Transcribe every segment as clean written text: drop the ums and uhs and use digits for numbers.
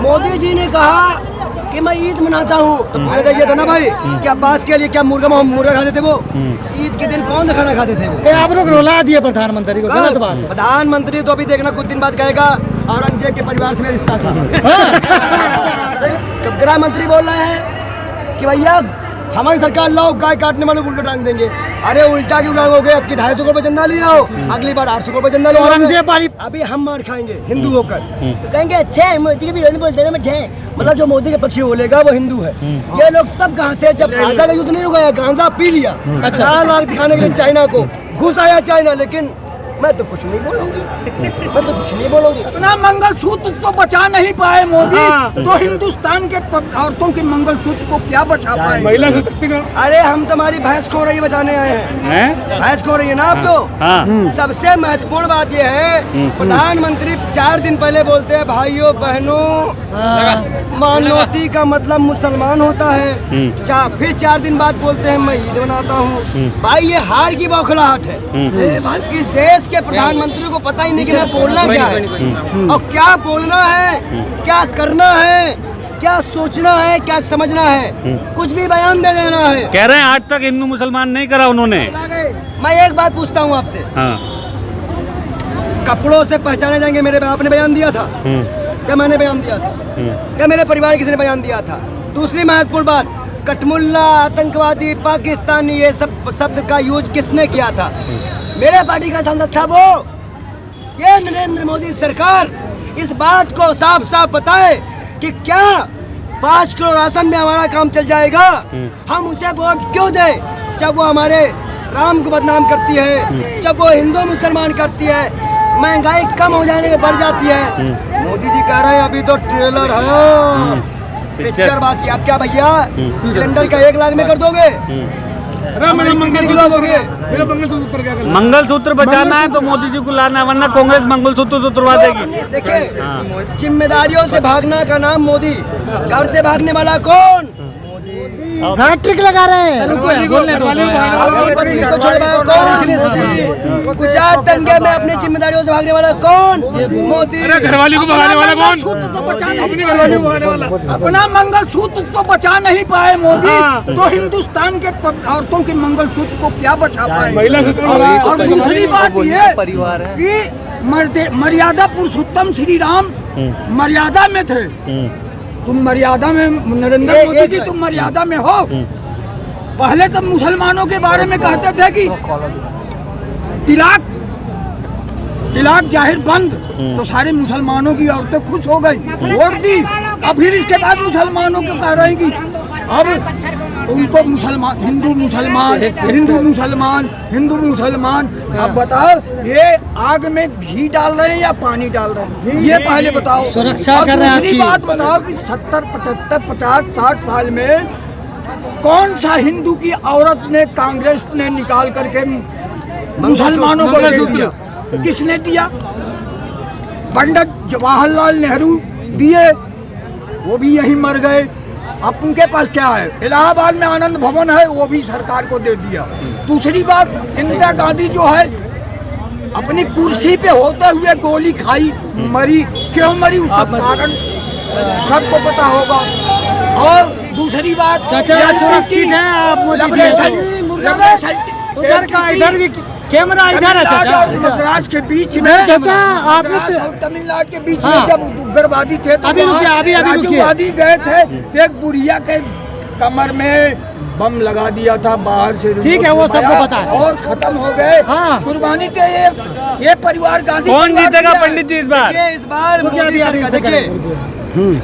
मोदी जी ने कहा कि मैं ईद मनाता हूँ, तो फायदा ये था ना भाई कि अब्बास के लिए क्या मुर्गा खाते थे वो? ईद के दिन कौन सा खाना खाते थे वो? आप लोग रुला दिए प्रधानमंत्री को, गलत बात है। प्रधानमंत्री तो अभी देखना कुछ दिन बाद कहेगा औरंगजेब के परिवार से मेरा रिश्ता था। गृह मंत्री बोल रहे हैं कि भैया हमारी सरकार लाओ गाय काटने वालों को उल्टा टांग देंगे। अरे उल्टा क्यों टांगोगे? अब की 250 रुपए चंदा ले आओ, अगली बार 800 रुपए चंदा ले आओ। अभी हम मार खाएंगे हिंदू होकर, तो कहेंगे अच्छा मोदी के विरोध बोलते हैं, मतलब जो मोदी के पक्ष में बोलेगा वो हिंदू है। ये लोग तब कहाँ थे जब गांजा का युद्ध नहीं रुका, गांजा पी लिया 4 लाख दिखाने के लिए चाइना को, घुस आया चाइना। लेकिन मैं तो कुछ नहीं बोलूंगी, मैं तो कुछ नहीं बोलूंगी। अपना मंगलसूत्र तो बचा नहीं पाए मोदी, तो हिंदुस्तान के औरतों के मंगलसूत्र को क्या बचा पाए? महिला सशक्तिकरण। अरे हम तुम्हारी भैंस खो रही बचाने आए हैं। भैंस खो रही है ना आप तो। सबसे महत्वपूर्ण बात यह है, प्रधानमंत्री 4 दिन पहले बोलते हैं भाइयों बहनों मानवती का मतलब मुसलमान होता है। फिर 4 दिन बाद बोलते हैं मैं ईद मनाता हूँ। भाई ये हार की बौखलाहट है। इस देश के प्रधानमंत्री को पता ही नहीं कि मैं बोलना क्या है और क्या बोलना है, क्या करना है, क्या सोचना है, क्या समझना है, कुछ भी बयान दे देना है। कह रहे हैं आज तक हिंदू मुसलमान नहीं करा उन्होंने। मैं एक बात पूछता हूँ आपसे, कपड़ों से पहचाने जाएंगे मेरे बाप ने बयान दिया था क्या? मैंने बयान दिया था क्या? मेरे परिवार किसी ने बयान दिया था? दूसरी महत्वपूर्ण बात, कठमुल्ला, आतंकवादी, पाकिस्तानी, ये सब शब्द का यूज किसने किया था? मेरे पार्टी का सांसद था वो। ये नरेंद्र मोदी सरकार इस बात को साफ साफ बताए कि क्या 5 किलो राशन में हमारा काम चल जाएगा? हम उसे वोट क्यों दे जब वो हमारे राम को बदनाम करती है, जब वो हिंदू मुसलमान करती है, महंगाई कम हो जाने के बढ़ जाती है। मोदी जी कह रहे हैं अभी तो ट्रेलर है, पिक्चर बाकी। आप क्या भैया सिलेंडर का 1 लाख में कर दोगे? मंगलसूत्र बचाना है तो मोदी जी को लाना, वरना कांग्रेस मंगलसूत्र तो तुड़वा देगी। देखिए जिम्मेदारियों से भागना का नाम मोदी, घर से भागने वाला कौन? हैट्रिक लगा रहे हैं। गुजरात दंगे में अपनी जिम्मेदारियों से भागने वाला कौन? मोदी। घरवाली को भगाने वाला कौन? अपनी घरवाली को भगाने वाला। अपना मंगलसूत्र तो बचा नहीं पाए मोदी, तो हिंदुस्तान के औरतों के मंगलसूत्र को क्या बचा पाए? और दूसरी बात ये परिवार कि मर्यादा पुरुषोत्तम श्री राम मर्यादा में थे। तुम मर्यादा में, नरेंद्र मोदी जी तुम मर्यादा में हो। पहले तो मुसलमानों के बारे में कहते थे कि तिलाक जाहिर बंद, तो सारे मुसलमानों की औरतें खुश हो गई, वोट दी। अब फिर इसके बाद मुसलमानों को कह रहे कि अब उनको मुसलमान हिंदू मुसलमान। अब बताओ ये आग में घी डाल रहे हैं या पानी डाल रहे हैं? ये पहले बताओ। सुरक्षा कर रहे हैं। दूसरी बात बताओ कि 70, 75, 50, 60 साल में कौन सा हिंदू की औरत ने कांग्रेस ने निकाल करके मुसलमानों को दे दिया? किसने दिया? पंडित जवाहरलाल नेहरू दिए, वो भी यहीं मर गए। अब उनके पास क्या है? इलाहाबाद में आनंद भवन है, वो भी सरकार को दे दिया। दूसरी बात, इंदिरा गांधी जो है अपनी कुर्सी पे होते हुए गोली खाई, मरी। क्यों मरी उसका कारण सबको पता होगा। और दूसरी बात, सुरक्षित है आप उधर का, इधर भी कैमरा इधर है चाचा। मद्रास के बीच में चाचा, आप तमिलनाडु के बीच में जब उग्रवादी थे तो राजूवादी गए थे, तो एक बुढ़िया के कमर में बम लगा दिया था बाहर से। ठीक है, वो सबको पता है और खत्म हो गए। कुर्बानी थे ये परिवार गांधी। कौन जीतेगा पंडित जी इस बार? इस बार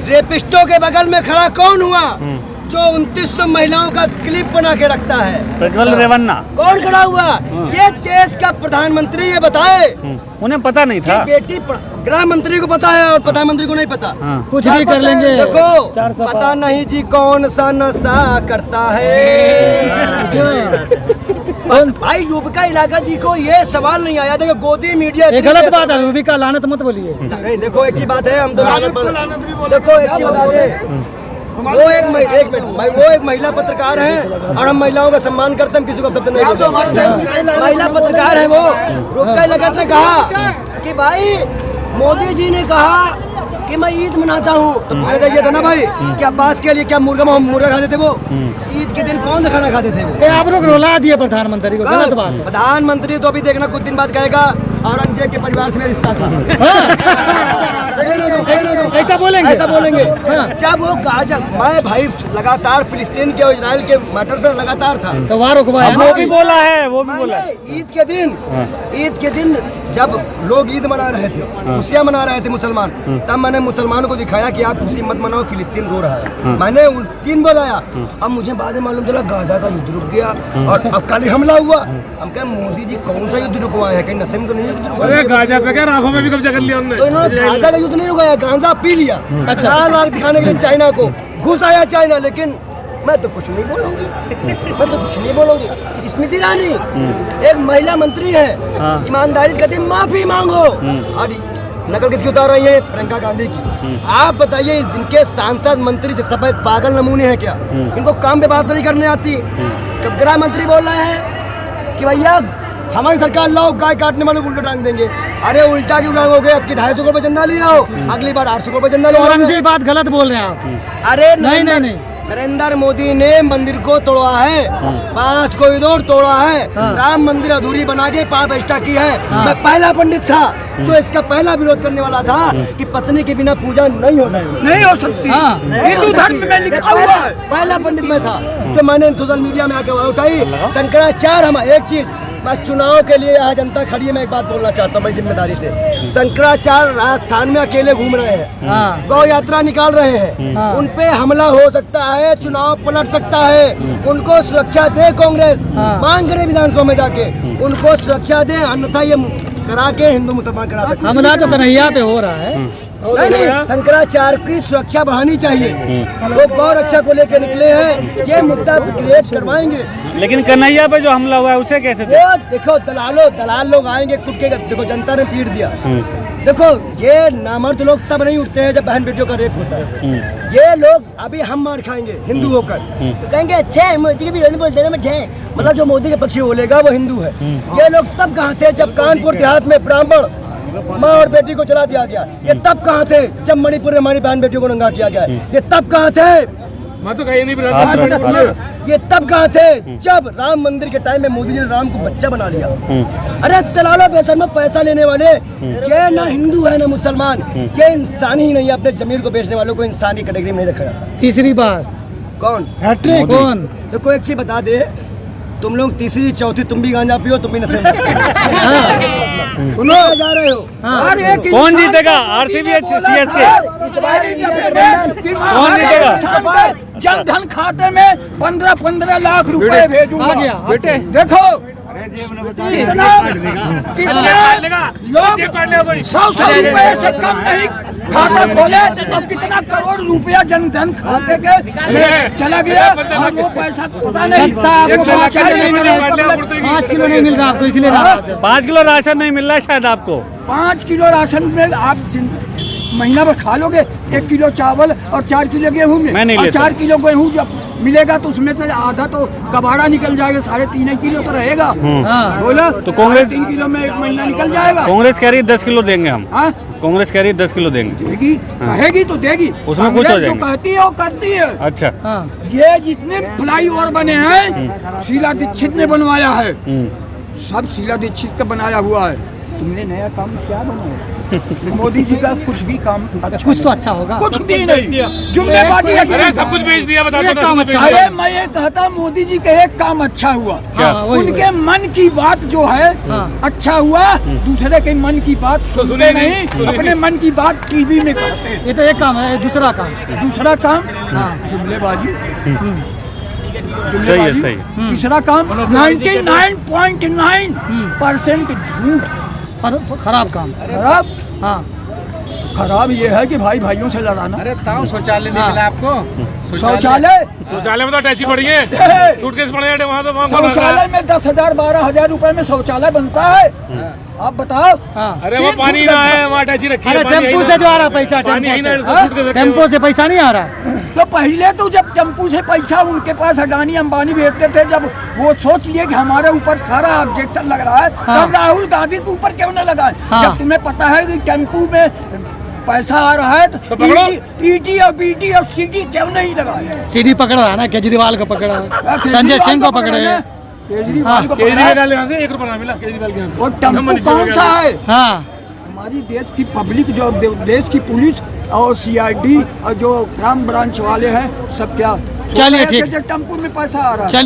रेपिस्टों के बगल में खड़ा कौन हुआ जो 2900 महिलाओं का क्लिप बना के रखता है? प्रज्वल रेवन्ना। कौन खड़ा हुआ? ये देश का प्रधानमंत्री ये बताए। उन्हें पता नहीं था। बेटी गृह मंत्री को पता है और प्रधानमंत्री को नहीं पता। कुछ भी कर लेंगे। देखो पता नहीं जी कौन सा नशा करता है। भाई रूबिका इलाका जी को ये सवाल नहीं आया। देखो गोदी मीडिया गलत बात है, रूबिका लानत मत बोलिए। नहीं देखो एक ही बात है, हम तो देखो एक ही बता दे, वो एक महिला पत्रकार है और हम महिलाओं का सम्मान करते हैं, किसी को शब्द नहीं बोलते। महिला पत्रकार है वो। रूबिका इलाका ने कहा कि भाई मोदी जी ने कहा कि मैं ईद मनाता हूँ, तो फायदा ये था ना भाई कि अब्बास के लिए क्या मुर्गा खाते थे वो? ईद के दिन कौन सा खाना खाते थे वो? ये आप लोग रुला दिए प्रधानमंत्री को, गलत बात है। प्रधानमंत्री तो अभी देखना कुछ दिन बाद कहेगा औरंगजेब के परिवार से मेरा रिश्ता था। ऐसा बोलेंगे? ऐसा बोलेंगे। जब वो गाजा, मैं भाई लगातार फिलिस्तीन के और इजराइल के मैटर पर लगातार था। तो वार रुकवाया। वो भी बोला है, वो भी बोला है। ईद के दिन जब लोग ईद मना रहे थे, खुशियाँ मना रहे थे मुसलमान, तब मैंने मुसलमानों को दिखाया कि आप खुशी मत मनाओ, फिलिस्तीन रो रहा है। मैंने उस दिन बुलाया। अब मुझे बाद में मालूम चला गाजा का युद्ध रुक गया और अब कल हमला हुआ। हम कहें मोदी जी कौन सा युद्ध रुकवाए हैं? कहीं नशे में तो नहीं रुकवाया? गाजा पे क्या राफा में भी कब्जा कर लिया उन्होंने। तो इन्होंने गाजा का युद्ध नहीं रुकाया, गांजा पी लिया। अच्छा। 4 लाख दिखाने के लिए चाइना को घुस आया चाइना, लेकिन मैं तो कुछ नहीं बोलूंगी, मैं तो कुछ नहीं बोलूंगी। स्मृति ईरानी एक महिला मंत्री है, ईमानदारी कहती माफी मांगो, और नकल किसकी उतार रही है? प्रियंका गांधी की। आप बताइए इस दिन के सांसद मंत्री सब पागल नमूने हैं क्या? इनको काम पे बात नहीं करने आती। जब गृह मंत्री बोल रहे हैं कि भैया हमारी सरकार लाओ गाय काटने वालों को उल्टा टांग देंगे। अरे उल्टा क्यों टांगोगे? अब की 250 रुपए चंदा ले आओ, अगली बार 800 रुपए चंदा ले आओ। औरंगजेब बात गलत बोल रहे हैं आप। अरे नहीं। नरेंद्र मोदी ने मंदिर को तोड़ा है, 5 कॉरिडोर तोड़ा है, राम मंदिर अधूरी बना के 5 प्रतिष्ठा की है। मैं पहला पंडित था जो इसका पहला विरोध करने वाला था कि पत्नी के बिना पूजा नहीं हो सकती, नहीं हो सकती। हिंदू धर्म में लिखा हुआ है। पहला पंडित मैं था जो मैंने सोशल मीडिया में आके आवाज उठाई। शंकराचार्य हम एक चीज, मैं चुनाव के लिए यहाँ जनता खड़ी है, मैं एक बात बोलना चाहता हूँ मेरी जिम्मेदारी से। शंकराचार्य राजस्थान में अकेले घूम रहे हैं, गौ यात्रा निकाल रहे हैं, उन पे हमला हो सकता है, चुनाव पलट सकता है। उनको सुरक्षा दे कांग्रेस, मांग करे विधानसभा में जाके उनको सुरक्षा दे, अन्यथा ये करा के हिंदू मुसलमान करा सकते। हमला तो कन्हैया पे हो रहा है। नहीं, शंकराचार्य की सुरक्षा बढ़ानी चाहिए। वो गौ रक्षा को लेकर निकले हैं, ये मुद्दा क्लियर करवाएंगे। लेकिन कन्हैया पे जो हमला हुआ है उसे कैसे वो देखो दलाल लोग आएंगे कुटके, देखो जनता ने पीट दिया। देखो ये नामर्द लोग तब नहीं उठते हैं जब बहन बेटियों का रेप होता है। ये लोग अभी हम मार खाएंगे हिंदू होकर, तो कहेंगे अच्छे मोदी के विरोधी बोलते हैं, मतलब जो मोदी के पक्ष बोलेगा वो हिंदू है। ये लोग तब कहाँ थे जब कानपुर देहात में ब्राह्मण माँ और बेटी को चला दिया गया? ये तब कहाँ थे जब मणिपुर में हमारी बहन बेटियों को नंगा किया गया? ये तब कहाँ थे? मैं तो कहीं नहीं ये तब कहाँ थे जब राम मंदिर के टाइम में मोदी जी ने राम को बच्चा बना लिया? अरे दलालों पैसा में पैसा लेने वाले, ये ना हिंदू है ना मुसलमान, ये इंसान ही नहीं है। अपने जमीर को बेचने वालों को इंसान की कैटेगरी में नहीं रखा जाता। तीसरी बार कौन? कौन? देखो एक चीज बता दे, तुम लोग तीसरी चौथी तुम भी गांजा पियो, तुम भी नशे में तुम लोग जा रहे हो। कौन जीतेगा? आरसीबी सीएसके कौन जीतेगा? जन धन खाते में 15-15 लाख रुपए भेजूंगा। बेटे देखो कितना लोग 100 रुपए से कम नहीं खाता खोले, तो कितना करोड़ रुपया जन धन खाते के चला गया और वो पैसा पता नहीं। 5 किलो नहीं मिल रहा आपको, इसलिए 5 किलो राशन नहीं मिल रहा है शायद आपको। 5 किलो राशन में आप महीना भर खा लोगे 1 किलो चावल और 4 किलो गेहूँ में, मैं नहीं और लेता। 4 किलो गेहूँ जब मिलेगा तो उसमें से आधा तो कबाड़ा निकल जाएगा, 3.5 किलो तो रहेगा। बोला तो कांग्रेस 3 किलो में 1 महीना निकल जाएगा। कांग्रेस कह रही है 10 किलो देंगे हम। हाँ? कांग्रेस कह रही है 10 किलो देंगे। देगी, कहेगी तो देगी। उसमें कुछ हो कांग्रेस जाएंगे। जो कहती है वो करती है। अच्छा। ये जितने फ्लाईओवर बने हैं शीला दीक्षित ने बनवाया है, सब शीला दीक्षित का बनाया हुआ है। तुमने नया काम क्या बनाया? मोदी जी का कुछ भी काम अच्छा, कुछ तो अच्छा होगा। कुछ भी नहीं, जुमलेबाजी है। अरे सब कुछ बेच दिया, बता ये काम अच्छा अरे मैं ये कहता मोदी जी का एक काम अच्छा हुआ, उनके मन की बात जो है अच्छा हुआ। दूसरे के मन की बात सुनते नहीं, अपने मन की बात टीवी में कहते हैं। ये तो एक काम है। दूसरा काम जुमलेबाजी। सही है, सही। तीसरा काम 99.9% झूठ। खराब काम। खराब हाँ, खराब ये है कि भाई भाइयों से लड़ाना। अरे ताऊ शौचालय नहीं मिला आपको? शौचालय में तो टैक्सी पड़ी है, सूटकेस पड़े हैं वहाँ तो शौचालय में 10,000-12,000 रुपए में शौचालय बनता है। आप बताओ। अरे वो पानी ना है, वहाँ टैक्सी रखी है। अरे टेम्पू से जो आ रहा पैसा, टेम्पो से पैसा नहीं आ रहा। तो पहले तो जब टेम्पू से पैसा उनके पास अडानी अंबानी भेजते थे, जब वो सोच लिए कि हमारे ऊपर सारा ऑब्जेक्शन लग रहा है, तब राहुल गांधी के ऊपर क्यों न लगा? जब तुम्हें पता है कि टेम्पू में पैसा आ रहा है तो पकड़ो। तो ईटी और बीटी और सीटी क्यों नहीं लगाए? सीडी पकड़ा है ना, केजरीवाल को पकड़ा, संजय सिंह को पकड़े। केजरीवाल को पकड़ा है। केजरीवाल यहाँ से 1 रुपया ना मिला केजरीवाल के यहाँ से। और टेम्पो कौन सा है? हाँ, हमारी देश की पब्लिक, जो देश की पुलिस और सीआईडी और जो क्राइम ब्रांच वाले हैं, सब क्या चलिए, ठीक। टेम्पो में पैसा आ रहा है? चलिए।